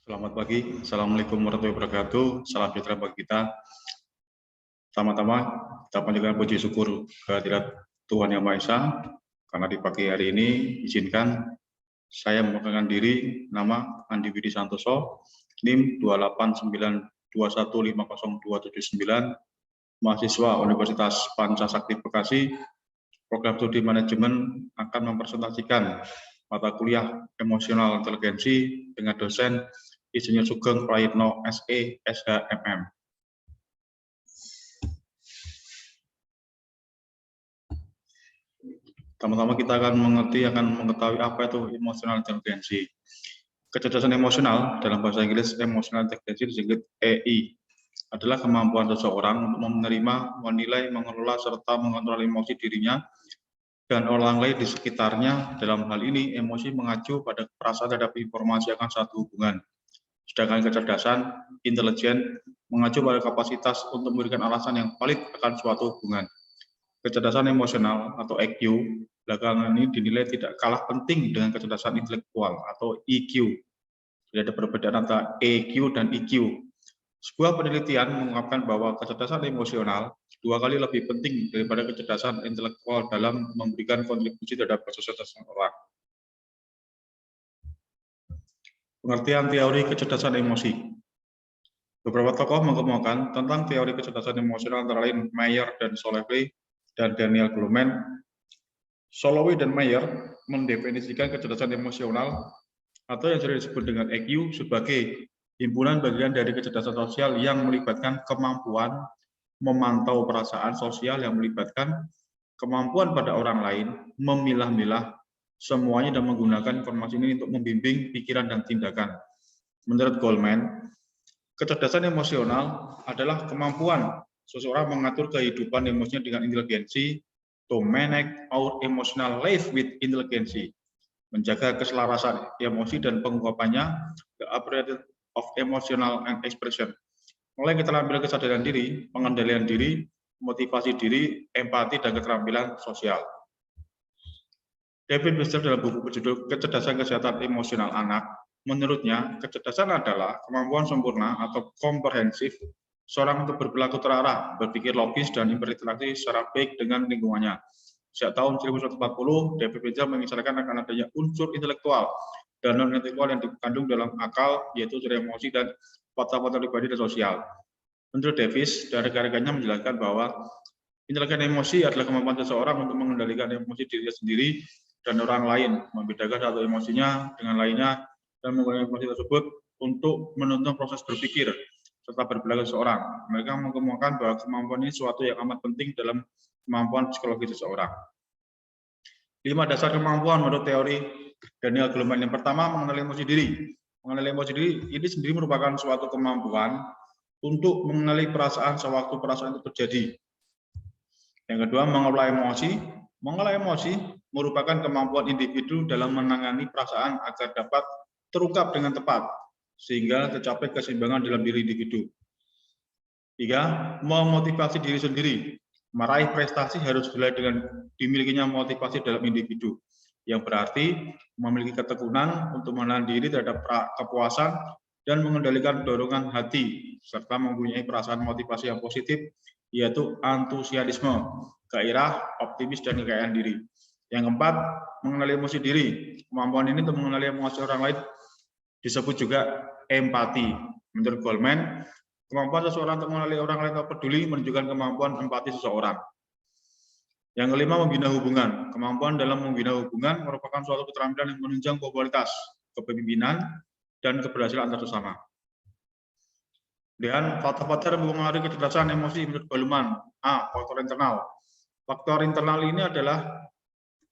Selamat pagi, Assalamualaikum warahmatullahi wabarakatuh. Salam sejahtera bagi kita. Pertama-tama kita panjatkan puji syukur kehadirat Tuhan Yang Maha Esa, karena di pagi hari ini izinkan saya memperkenalkan diri, nama Andi Widi Santoso, NIM 28912150279, mahasiswa Universitas Pancasakti Bekasi. Program studi manajemen akan mempresentasikan mata kuliah emosional inteligensi dengan dosen Insinyur Sugeng Prayitno SE SHMM. Pertama-tama kita akan mengetahui apa itu emosional inteligensi. Kecerdasan emosional dalam bahasa Inggris emotional intelligence disingkat EI adalah kemampuan seseorang untuk menerima, menilai, mengelola serta mengontrol emosi dirinya dan orang lain di sekitarnya. Dalam hal ini, emosi mengacu pada perasaan terhadap informasi akan satu hubungan. Sedangkan kecerdasan intelijen mengacu pada kapasitas untuk memberikan alasan yang valid akan suatu hubungan. Kecerdasan emosional atau EQ belakangan ini dinilai tidak kalah penting dengan kecerdasan intelektual atau EQ. Jadi ada perbedaan antara EQ dan EQ. Sebuah penelitian mengungkapkan bahwa kecerdasan emosional 2 kali lebih penting daripada kecerdasan intelektual dalam memberikan kontribusi terhadap kesuksesan orang. Pengertian teori kecerdasan emosi. Beberapa tokoh mengemukakan tentang teori kecerdasan emosional antara lain Mayer dan Soloway dan Daniel Goleman. Soloway dan Mayer mendefinisikan kecerdasan emosional atau yang sering disebut dengan EQ sebagai himpunan bagian dari kecerdasan sosial yang melibatkan kemampuan memantau perasaan sosial yang melibatkan kemampuan pada orang lain, memilah-milah semuanya dan menggunakan informasi ini untuk membimbing pikiran dan tindakan. Menurut Goleman, kecerdasan emosional adalah kemampuan seseorang mengatur kehidupan emosinya dengan inteligensi, to manage our emotional life with intelligence, menjaga keselarasan emosi dan pengungkapannya, the appropriate of emotional and expression, mulai keterampilan kesadaran diri, pengendalian diri, motivasi diri, empati, dan keterampilan sosial. David Webster dalam buku berjudul Kecerdasan Kesehatan Emosional Anak, menurutnya kecerdasan adalah kemampuan sempurna atau komprehensif seorang untuk berperilaku terarah, berpikir logis, dan berinteraksi secara baik dengan lingkungannya. Sejak tahun 1940, David Webster mengisyaratkan akan adanya unsur intelektual dan non-intelektual yang dikandung dalam akal, yaitu unsur emosi dan faktor-faktor pribadi dan sosial. Menurut Davis dan rekan-rekannya menjelaskan bahwa intelijen emosi adalah kemampuan seseorang untuk mengendalikan emosi dirinya sendiri dan orang lain, membedakan satu emosinya dengan lainnya, dan menggunakan emosi tersebut untuk menuntun proses berpikir serta berperilaku seseorang. Mereka mengemukakan bahwa kemampuan ini suatu yang amat penting dalam kemampuan psikologi seseorang. 5 dasar kemampuan menurut teori Daniel Goleman. Yang pertama, mengenali emosi diri. Mengenali emosi diri ini sendiri merupakan suatu kemampuan untuk mengenali perasaan sewaktu perasaan itu terjadi. Yang kedua, mengelola emosi. Mengelola emosi merupakan kemampuan individu dalam menangani perasaan agar dapat terungkap dengan tepat, sehingga tercapai keseimbangan dalam diri individu. 3, memotivasi diri sendiri. Meraih prestasi harus dimulai dengan dimilikinya motivasi dalam individu, yang berarti memiliki ketekunan untuk menahan diri terhadap kepuasan dan mengendalikan dorongan hati, serta mempunyai perasaan motivasi yang positif, yaitu antusiasme, gairah, optimis, dan kekayaan diri. Yang keempat, mengenali emosi diri. Kemampuan ini untuk mengenali emosi orang lain disebut juga empati. Menurut Goleman, kemampuan seseorang untuk mengenali orang lain atau peduli menunjukkan kemampuan empati seseorang. Yang kelima, membina hubungan. Kemampuan dalam membina hubungan merupakan suatu keterampilan yang menunjang popularitas, kepemimpinan, dan keberhasilan antar sesama. Dan faktor-faktor yang mempengaruhi kecerdasan emosi menurut Goleman. A. Faktor internal. Faktor internal ini adalah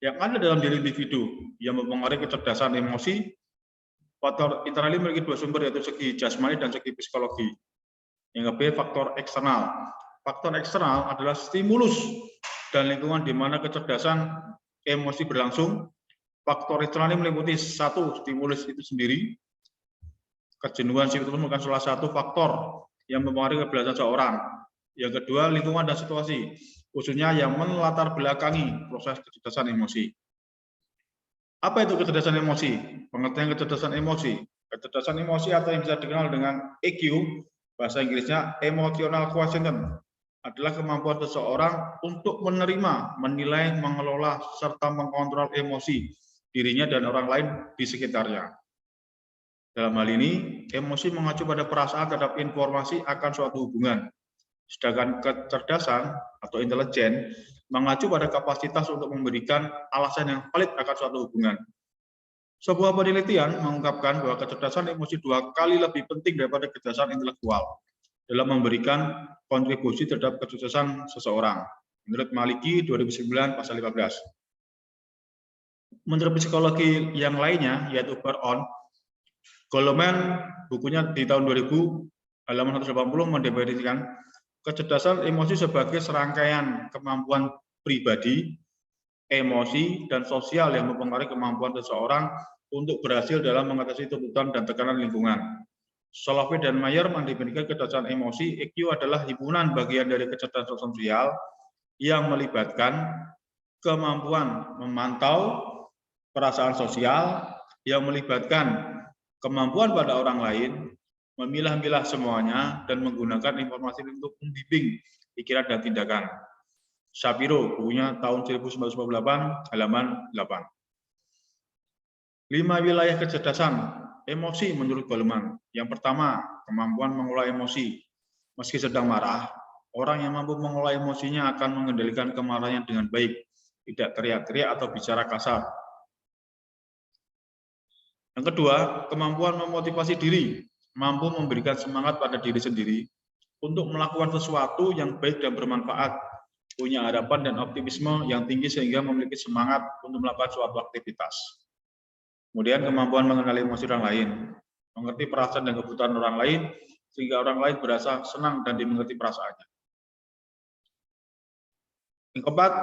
yang ada dalam diri individu yang mempengaruhi kecerdasan emosi. Faktor internal ini memiliki 2 sumber, yaitu segi jasmani dan segi psikologi. Yang kedua, faktor eksternal. Faktor eksternal adalah stimulus dan lingkungan di mana kecerdasan emosi berlangsung. Faktor eksternal ini meliputi 1, stimulus itu sendiri. Kejenuhan itu merupakan salah satu faktor yang mempengaruhi keberhasilan seseorang. Yang kedua, lingkungan dan situasi, khususnya yang melatar belakangi proses kecerdasan emosi. Apa itu kecerdasan emosi? Pengertian kecerdasan emosi. Kecerdasan emosi atau yang bisa dikenal dengan EQ, bahasa Inggrisnya Emotional Quotient, adalah kemampuan seseorang untuk menerima, menilai, mengelola, serta mengontrol emosi dirinya dan orang lain di sekitarnya. Dalam hal ini, emosi mengacu pada perasaan terhadap informasi akan suatu hubungan. Sedangkan kecerdasan atau intelijen mengacu pada kapasitas untuk memberikan alasan yang valid akan suatu hubungan. Sebuah penelitian mengungkapkan bahwa kecerdasan emosi 2 kali lebih penting daripada kecerdasan intelektual dalam memberikan kontribusi terhadap kesuksesan seseorang. Menurut Maliki 2009 pasal 15. Menurut psikologi yang lainnya, yaitu Baron, Goleman bukunya di tahun 2000 halaman 180 mendefinisikan kecerdasan emosi sebagai serangkaian kemampuan pribadi, emosi, dan sosial yang mempengaruhi kemampuan seseorang untuk berhasil dalam mengatasi tuntutan dan tekanan lingkungan. Solovey dan Mayer mendefinisikan kecerdasan emosi, EQ adalah himpunan bagian dari kecerdasan sosial yang melibatkan kemampuan memantau perasaan sosial, yang melibatkan kemampuan pada orang lain, memilah-milah semuanya, dan menggunakan informasi untuk membimbing pikiran dan tindakan. Shapiro, bukunya tahun 1998, halaman 8. 5 wilayah kecerdasan emosi menurut Goleman. Yang pertama, kemampuan mengolah emosi. Meski sedang marah, orang yang mampu mengolah emosinya akan mengendalikan kemarahannya dengan baik, tidak teriak-teriak atau bicara kasar. Yang kedua, kemampuan memotivasi diri, mampu memberikan semangat pada diri sendiri untuk melakukan sesuatu yang baik dan bermanfaat, punya harapan dan optimisme yang tinggi sehingga memiliki semangat untuk melakukan suatu aktivitas. Kemudian kemampuan mengenali emosi orang lain, mengerti perasaan dan kebutuhan orang lain sehingga orang lain berasa senang dan dimengerti perasaannya. Yang keempat,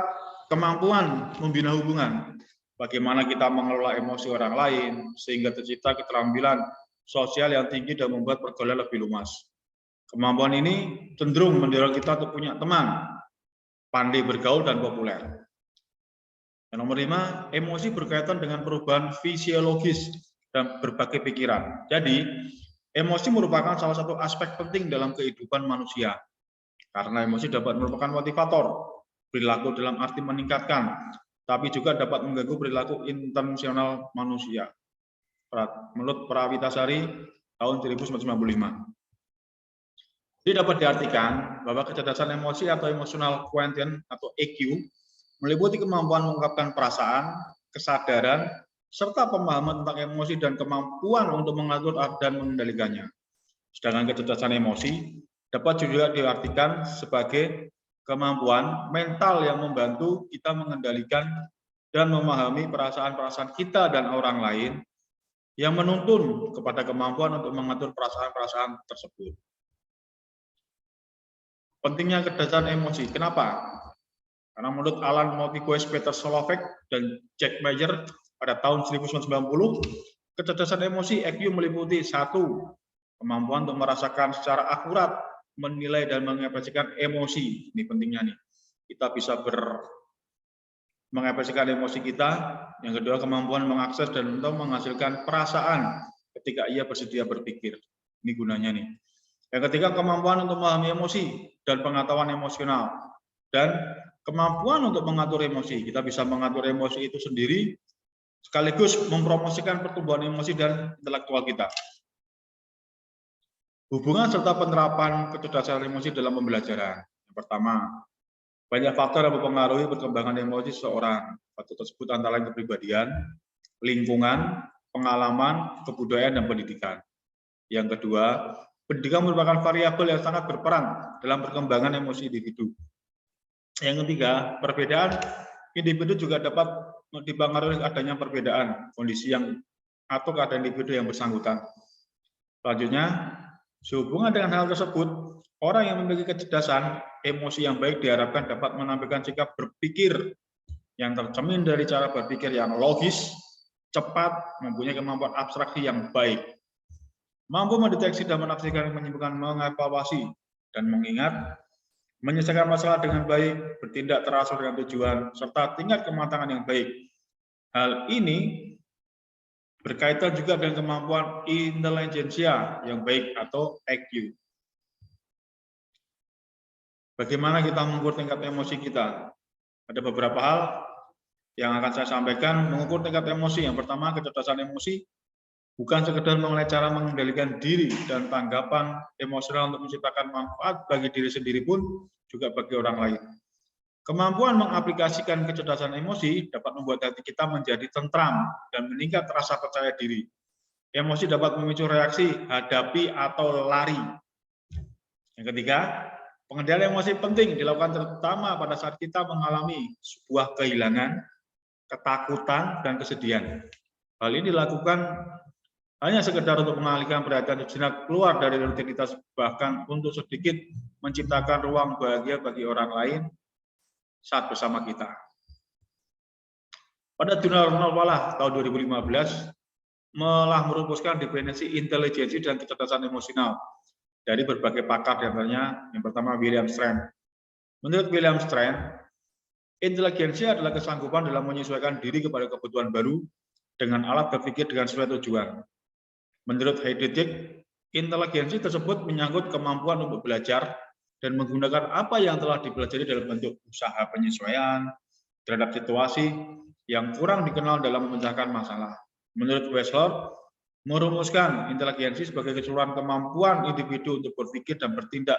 kemampuan membina hubungan. Bagaimana kita mengelola emosi orang lain sehingga tercipta keterampilan sosial yang tinggi dan membuat pergaulan lebih luas. Kemampuan ini cenderung mendorong kita untuk punya teman, pandai bergaul dan populer. Yang nomor 5, emosi berkaitan dengan perubahan fisiologis dan berbagai pikiran. Jadi, emosi merupakan salah satu aspek penting dalam kehidupan manusia. Karena emosi dapat merupakan motivator, perilaku dalam arti meningkatkan, tapi juga dapat mengganggu perilaku intensional manusia. Menurut Prawitasari tahun 1995. Jadi dapat diartikan bahwa kecerdasan emosi atau emotional quotient atau EQ meliputi kemampuan mengungkapkan perasaan, kesadaran, serta pemahaman tentang emosi dan kemampuan untuk mengatur dan mengendalikannya. Sedangkan kecerdasan emosi dapat juga diartikan sebagai kemampuan mental yang membantu kita mengendalikan dan memahami perasaan-perasaan kita dan orang lain yang menuntun kepada kemampuan untuk mengatur perasaan-perasaan tersebut. Pentingnya kecerdasan emosi. Kenapa? Karena menurut Alan Motigwes, Peter Solovek, dan Jack Mayer pada tahun 1990, kecerdasan emosi EQ meliputi 1. Kemampuan untuk merasakan secara akurat, menilai dan mengekspresikan emosi. Ini pentingnya nih. Kita bisa mengekspresikan emosi kita. Yang kedua, kemampuan mengakses dan untuk menghasilkan perasaan ketika ia bersedia berpikir. Ini gunanya nih. Yang ketiga, kemampuan untuk memahami emosi dan pengetahuan emosional. Dan kemampuan untuk mengatur emosi. Kita bisa mengatur emosi itu sendiri, sekaligus mempromosikan pertumbuhan emosi dan intelektual kita. Hubungan serta penerapan kecerdasan emosi dalam pembelajaran. Yang pertama, banyak faktor yang mempengaruhi perkembangan emosi seseorang. Faktor tersebut antara lain kepribadian, lingkungan, pengalaman, kebudayaan, dan pendidikan. Yang kedua, pendidikan merupakan variabel yang sangat berperan dalam perkembangan emosi individu. Yang ketiga, perbedaan individu juga dapat dipengaruhi adanya perbedaan kondisi yang atau keadaan individu yang bersangkutan. Selanjutnya, sehubungan dengan hal tersebut, orang yang memiliki kecerdasan emosi yang baik diharapkan dapat menampilkan sikap berpikir yang tercermin dari cara berpikir yang logis, cepat, mempunyai kemampuan abstraksi yang baik, mampu mendeteksi dan menafsirkan, menyimpulkan, mengevaluasi, dan mengingat, menyelesaikan masalah dengan baik, bertindak teratur dengan tujuan, serta tingkat kematangan yang baik. Hal ini berkaitan juga dengan kemampuan intelijensia yang baik atau EQ. Bagaimana kita mengukur tingkat emosi kita? Ada beberapa hal yang akan saya sampaikan mengukur tingkat emosi. Yang pertama, kecerdasan emosi bukan sekedar mengenai cara mengendalikan diri dan tanggapan emosional untuk menciptakan manfaat bagi diri sendiri pun juga bagi orang lain. Kemampuan mengaplikasikan kecerdasan emosi dapat membuat hati kita menjadi tentram dan meningkat rasa percaya diri. Emosi dapat memicu reaksi, hadapi, atau lari. Yang ketiga, pengendalian emosi penting dilakukan terutama pada saat kita mengalami sebuah kehilangan, ketakutan, dan kesedihan. Hal ini dilakukan hanya sekedar untuk mengalihkan perhatian sejenak keluar dari rutinitas, bahkan untuk sedikit menciptakan ruang bahagia bagi orang lain saat bersama kita. Pada jurnal Nolwalah tahun 2015 telah merumuskan definisi intelijensi dan kecerdasan emosional dari berbagai pakar, diantaranya yang pertama William Strand. Menurut William Strand, intelijensi adalah kesanggupan dalam menyesuaikan diri kepada kebutuhan baru dengan alat berpikir dengan sesuai tujuan. Menurut Heidi Dick, intelijensi tersebut menyangkut kemampuan untuk belajar dan menggunakan apa yang telah dipelajari dalam bentuk usaha penyesuaian terhadap situasi yang kurang dikenal dalam memecahkan masalah. Menurut Wessler, merumuskan intelijensi sebagai keseluruhan kemampuan individu untuk berpikir dan bertindak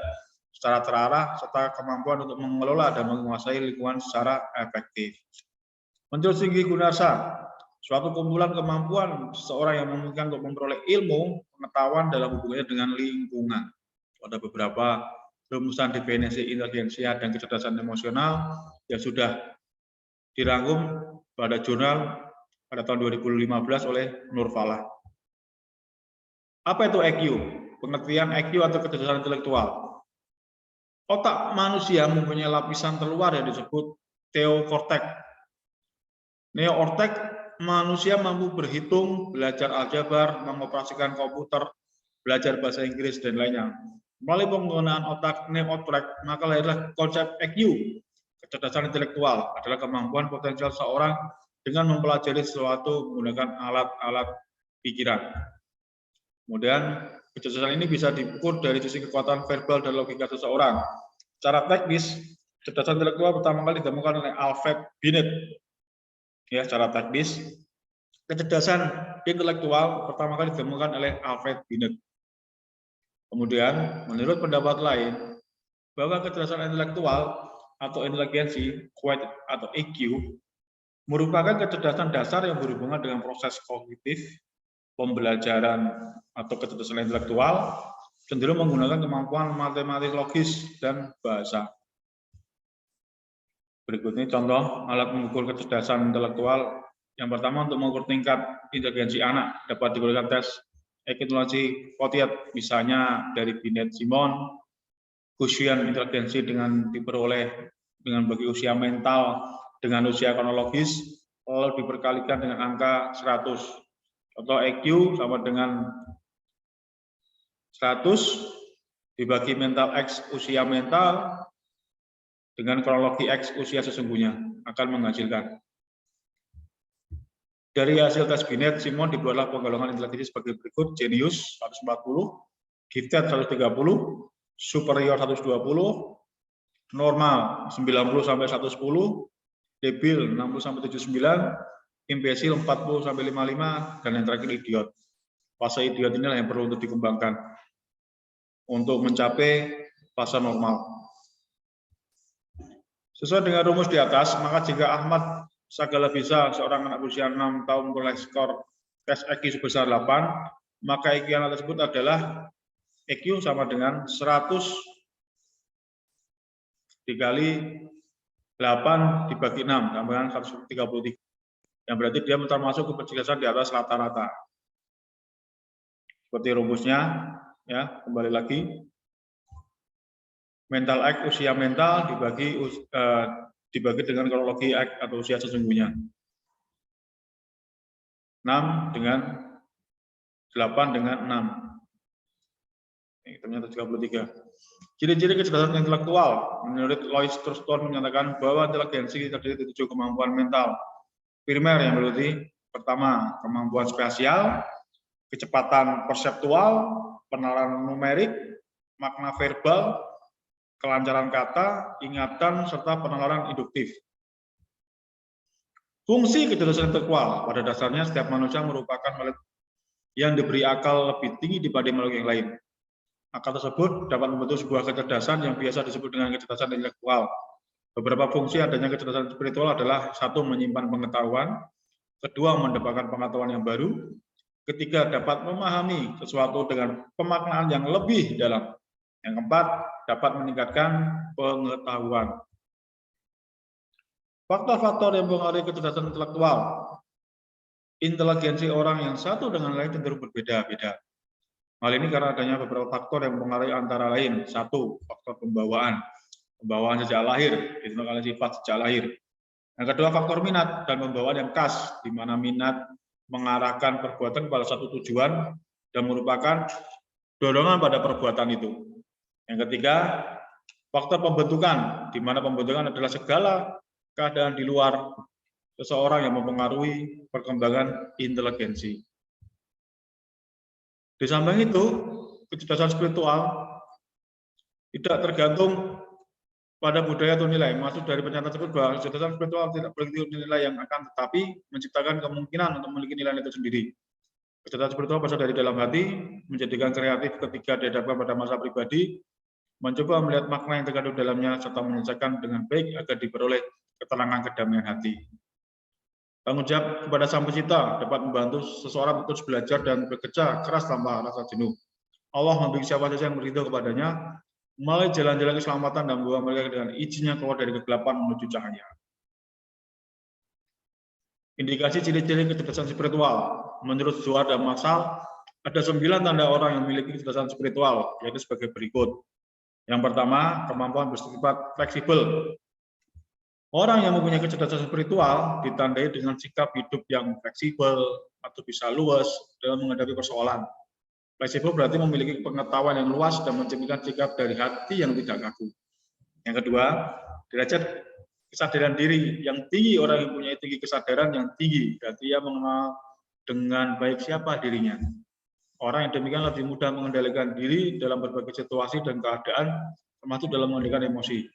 secara terarah, serta kemampuan untuk mengelola dan menguasai lingkungan secara efektif. Menurut Singgi Gunarsa, suatu kumpulan kemampuan seseorang yang memungkinkan untuk memperoleh ilmu, pengetahuan dalam hubungannya dengan lingkungan. Ada beberapa rumusan definisi intelijensia dan kecerdasan emosional yang sudah dirangkum pada jurnal pada tahun 2015 oleh Nurfalah. Apa itu EQ? Pengertian EQ atau kecerdasan intelektual. Otak manusia mempunyai lapisan terluar yang disebut neokorteks. Neokorteks manusia mampu berhitung, belajar aljabar, mengoperasikan komputer, belajar bahasa Inggris, dan lainnya. Melalui penggunaan otak neokorteks, maka lahirlah konsep EQ. Kecerdasan intelektual adalah kemampuan potensial seorang dengan mempelajari sesuatu menggunakan alat-alat pikiran. Kemudian, kecerdasan ini bisa diukur dari sisi kekuatan verbal dan logika seseorang. Secara teknis, kecerdasan intelektual pertama kali ditemukan oleh Alfred Binet. Ya, secara teknis, kecerdasan intelektual pertama kali ditemukan oleh Alfred Binet. Kemudian, menurut pendapat lain, bahwa kecerdasan intelektual atau intelijensi, atau EQ, merupakan kecerdasan dasar yang berhubungan dengan proses kognitif, pembelajaran atau kecerdasan intelektual, cenderung menggunakan kemampuan matematis logis dan bahasa. Berikut ini contoh alat mengukur kecerdasan intelektual. Yang pertama, untuk mengukur tingkat intelijensi anak dapat digunakan tes teknologi Quotient, misalnya dari Binet Simon. Quotient intelijensi dengan diperoleh dengan bagi usia mental dengan usia kronologis, lalu diperkalikan dengan angka 100. Contoh EQ sama dengan 100 dibagi mental X usia mental dengan kronologi X usia sesungguhnya akan menghasilkan. Dari hasil tes Binet Simon dibuatlah penggolongan intelijensi sebagai berikut: Genius 140, Gifted 130, Superior 120, Normal 90 sampai 110, Debil 60 sampai 79, Imbesil 40 sampai 55, dan yang terakhir idiot. Fase idiot inilah yang perlu untuk dikembangkan untuk mencapai fase normal. Sesuai dengan rumus di atas, maka jika Ahmad Sagala bisa, seorang anak berusia 6 tahun memperoleh skor tes EQ sebesar 8, maka EQ anak tersebut adalah EQ sama dengan 100 dikali 8 dibagi 6, sama dengan 133. Yang berarti dia termasuk kecerdasan di atas rata-rata. Seperti rumusnya, ya, kembali lagi. Mental X usia mental dibagi dengan kronologi X atau usia sesungguhnya. 6 dengan 8 dengan 6. Ini ternyata 33. Ciri-ciri kecerdasan intelektual. Menurut Lois Thurston menyatakan bahwa intelijensi terdiri dari 7 kemampuan mental primer yang meliputi Pertama, kemampuan spasial, kecepatan perseptual, penalaran numerik, makna verbal, kelancaran kata, ingatan, serta penalaran induktif. Fungsi kecerdasan intelektual, pada dasarnya setiap manusia merupakan makhluk yang diberi akal lebih tinggi dibanding makhluk yang lain. Akal tersebut dapat membentuk sebuah kecerdasan yang biasa disebut dengan kecerdasan intelektual. Beberapa fungsi adanya kecerdasan spiritual adalah: satu, menyimpan pengetahuan; kedua, mendapatkan pengetahuan yang baru; ketiga, dapat memahami sesuatu dengan pemaknaan yang lebih dalam; yang keempat, dapat meningkatkan pengetahuan. Faktor-faktor yang mempengaruhi kecerdasan intelektual. Inteligensi orang yang satu dengan lain cenderung berbeda-beda. Hal ini karena adanya beberapa faktor yang mempengaruhi, antara lain: satu, faktor pembawaan sejak lahir, ditentukan sifat sejak lahir. Yang kedua, faktor minat dan pembawaan yang khas, di mana minat mengarahkan perbuatan pada satu tujuan dan merupakan dorongan pada perbuatan itu. Yang ketiga, faktor pembentukan, di mana pembentukan adalah segala keadaan di luar seseorang yang mempengaruhi perkembangan inteligensi. Di samping itu, kecerdasan spiritual tidak tergantung pada budaya atau nilai. Maksud dari pernyataan tersebut bahwa kecerdasan spiritual tidak berarti nilai yang akan, tetapi menciptakan kemungkinan untuk memiliki nilai itu sendiri. Kecerdasan spiritual berasal dari dalam hati, menjadikan kreatif ketika dihadapkan pada masalah pribadi, mencoba melihat makna yang terkandung dalamnya, serta menyelesaikan dengan baik agar diperoleh ketenangan kedamaian hati. Tanggung jawab kepada Sang Pencipta dapat membantu seseorang terus belajar dan bekerja keras tanpa rasa jenuh. Allah memberi siapa saja yang beridho kepadanya melalui jalan-jalan keselamatan dan membawa mereka dengan izinnya keluar dari kegelapan menuju cahaya. Indikasi ciri-ciri kecerdasan spiritual. Menurut Zuhar dan Masal, ada 9 tanda orang yang memiliki kecerdasan spiritual, yaitu sebagai berikut. Yang pertama, kemampuan bersifat fleksibel. Orang yang mempunyai kecerdasan spiritual ditandai dengan sikap hidup yang fleksibel atau bisa luas dalam menghadapi persoalan. Fleksibel berarti memiliki pengetahuan yang luas dan mencerminkan sikap dari hati yang tidak kaku. Yang kedua, derajat kesadaran diri yang tinggi. Orang yang mempunyai tinggi kesadaran yang tinggi berarti ia mengenal dengan baik siapa dirinya. Orang yang demikian lebih mudah mengendalikan diri dalam berbagai situasi dan keadaan, termasuk dalam mengendalikan emosi.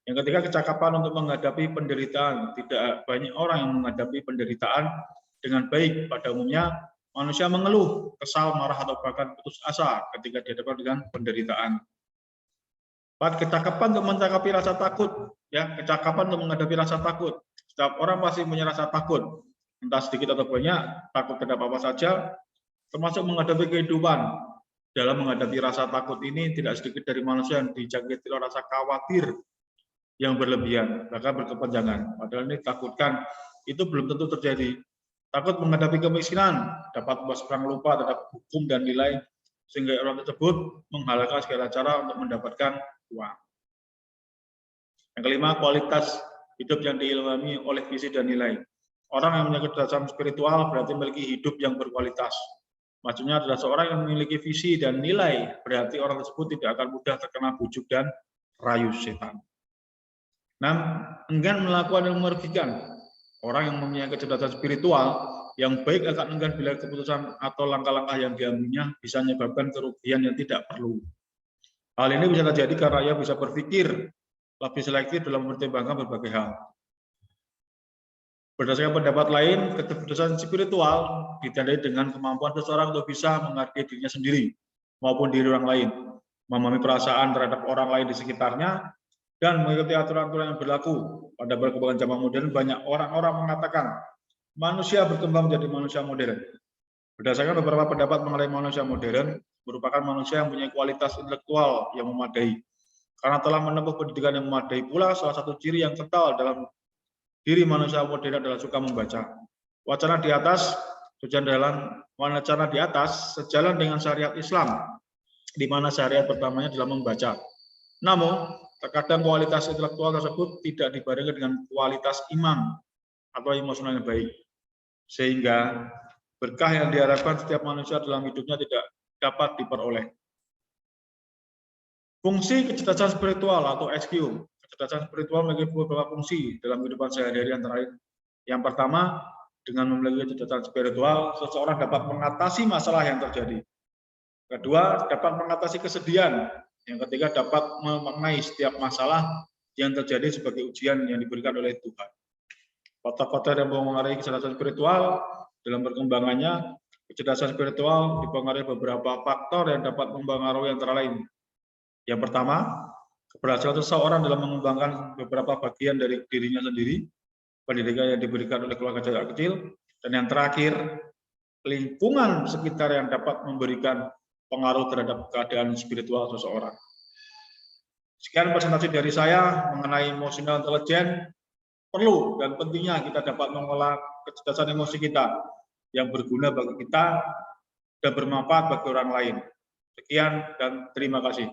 Yang ketiga, kecakapan untuk menghadapi penderitaan. Tidak banyak orang yang menghadapi penderitaan dengan baik. Pada umumnya, manusia mengeluh, kesal, marah, atau bahkan putus asa ketika dihadapkan dengan penderitaan. Kecakapan untuk mencapai rasa takut. Ya, kecakapan untuk menghadapi rasa takut. Setiap orang pasti punya rasa takut, entah sedikit atau banyak, takut terhadap apa saja, termasuk menghadapi kehidupan. Dalam menghadapi rasa takut ini, tidak sedikit dari manusia yang dijangkiti oleh rasa khawatir yang berlebihan, bahkan berkepanjangan. Padahal ini takutkan, itu belum tentu terjadi. Takut menghadapi kemiskinan, dapat membuat seorang lupa terhadap hukum dan nilai, sehingga orang tersebut menghalalkan segala cara untuk mendapatkan uang. Yang kelima, kualitas hidup yang diilhami oleh visi dan nilai. Orang yang memiliki kecerdasan spiritual berarti memiliki hidup yang berkualitas. Maksudnya adalah seorang yang memiliki visi dan nilai, berarti orang tersebut tidak akan mudah terkena bujuk dan rayu setan. 6. Enggan melakukan yang merugikan. Orang yang mempunyai kecerdasan spiritual yang baik akan enggan bila keputusan atau langkah-langkah yang diambilnya bisa menyebabkan kerugian yang tidak perlu. Hal ini bisa terjadi karena ia bisa berpikir lebih selektif dalam mempertimbangkan berbagai hal. Berdasarkan pendapat lain, kecerdasan spiritual ditandai dengan kemampuan seseorang untuk bisa menghargai dirinya sendiri maupun diri orang lain, memahami perasaan terhadap orang lain di sekitarnya, dan mengikuti aturan-aturan yang berlaku. Pada perkembangan zaman modern, banyak orang-orang mengatakan manusia berkembang menjadi manusia modern. Berdasarkan beberapa pendapat mengenai manusia modern, merupakan manusia yang mempunyai kualitas intelektual yang memadai. Karena telah menempuh pendidikan yang memadai pula, salah satu ciri yang kental dalam diri manusia modern adalah suka membaca. Wacana di atas sejalan dengan syariat Islam, di mana syariat pertamanya adalah membaca. Namun, terkadang kualitas intelektual tersebut tidak dibarengi dengan kualitas iman atau emosional yang baik. Sehingga berkah yang diharapkan setiap manusia dalam hidupnya tidak dapat diperoleh. Fungsi kecerdasan spiritual atau SQ. Kecerdasan spiritual memiliki beberapa fungsi dalam kehidupan sehari-hari, antara lain. Yang pertama, Dengan memiliki kecerdasan spiritual, seseorang dapat mengatasi masalah yang terjadi. Kedua, dapat mengatasi kesedihan. Yang ketiga, dapat memaknai setiap masalah yang terjadi sebagai ujian yang diberikan oleh Tuhan. Faktor-faktor yang mempengaruhi kecerdasan spiritual dalam perkembangannya, kecerdasan spiritual dipengaruhi beberapa faktor yang dapat mempengaruhi antara lain. Yang pertama, keberhasilan seseorang dalam mengembangkan beberapa bagian dari dirinya sendiri, pendidikan yang diberikan oleh keluarga sejak kecil, dan yang terakhir, lingkungan sekitar yang dapat memberikan pengaruh terhadap keadaan spiritual seseorang. Sekian presentasi dari saya mengenai emotional intelligence. Perlu dan pentingnya kita dapat mengolah kecerdasan emosi kita yang berguna bagi kita dan bermanfaat bagi orang lain. Sekian dan terima kasih.